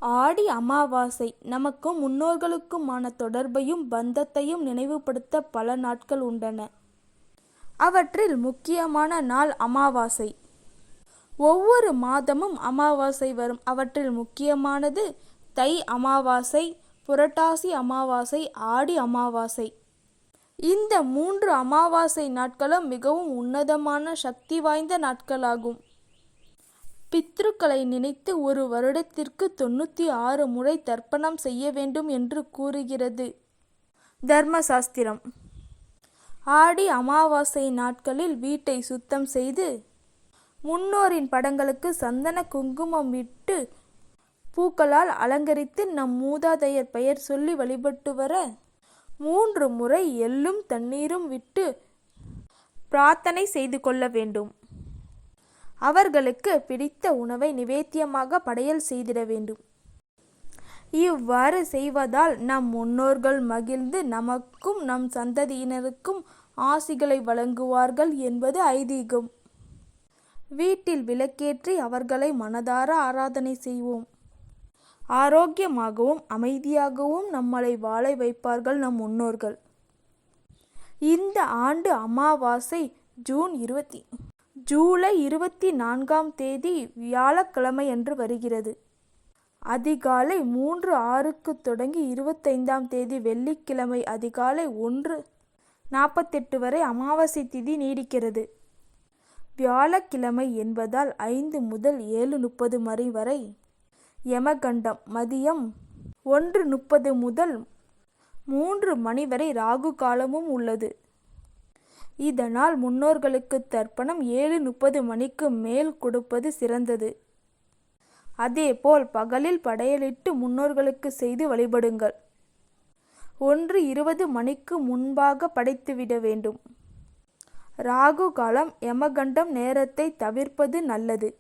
ஆடி அமாவாசை நமக்கும் முன்னோர்களுக்குமான தொடர்பையும் பந்தத்தையும் நினைவுபடுத்த பல நாட்கள் உண்டன. அவற்றில் முக்கியமான நாள் அமாவாசை. ஒவ்வொரு மாதமும் அமாவாசை வரும். அவற்றில் முக்கியமானது தை அமாவாசை, புரட்டாசி அமாவாசை, ஆடி அமாவாசை. இந்த 3 அமாவாசை நாட்களும் மிகவும் உன்னதமான சக்தி வாய்ந்த நாட்களாகும். பித்ருக்களை நினைத்து ஒரு வருடத்திற்கு 96 முறை தர்ப்பணம் செய்ய வேண்டும் என்று கூறுகிறது தர்மசாஸ்திரம். ஆடி அமாவாசை நாட்களில் வீட்டை சுத்தம் செய்து முன்னோரின் படங்களுக்கு சந்தன குங்குமம் விட்டு பூக்களால் அலங்கரித்து நம் மூதாதையர் பெயர் சொல்லி வழிபட்டு வர 3 முறை எள்ளும் தண்ணீரும் விட்டு பிரார்த்தனை செய்து கொள்ள வேண்டும். அவர்களுக்கு பிடித்த உணவை நிவேத்தியமாக படையல் செய்திட வேண்டும். இவ்வாறு செய்வதால் நம் முன்னோர்கள் மகிழ்ந்து நமக்கும் நம் சந்ததியினருக்கும் ஆசிகளை வழங்குவார்கள் என்பது ஐதீகம். வீட்டில் விளக்கேற்றி அவர்களை மனதார ஆராதனை செய்வோம். ஆரோக்கியமாகவும் அமைதியாகவும் நம்மளை வாழ வைப்பார்கள் நம் முன்னோர்கள். இந்த ஆண்டு அமாவாசை ஜூலை 24ஆம் தேதி வியாழக்கிழமையன்று வருகிறது. அதிகாலை 3:06க்கு தொடங்கி 25ஆம் தேதி வெள்ளிக்கிழமை அதிகாலை 1:48 வரை அமாவாசை திதி நீடிக்கிறது. வியாழக்கிழமை என்பதால் 5 முதல் 7:30 மணி வரை யமகண்டம், மதியம் 1:30 முதல் 3 மணி வரை ராகு காலமும் உள்ளது. இதனால் முன்னோர்களுக்கு தர்ப்பணம் 7:30 மணிக்கு மேல் கொடுப்பது சிறந்தது. அதேபோல் பகலில் படையலிட்டு முன்னோர்களுக்கு செய்து வழிபடுங்கள். 1:20 மணிக்கு முன்பாக படைத்துவிட வேண்டும். ராகு காலம், யமகண்டம் நேரத்தை தவிர்ப்பது நல்லது.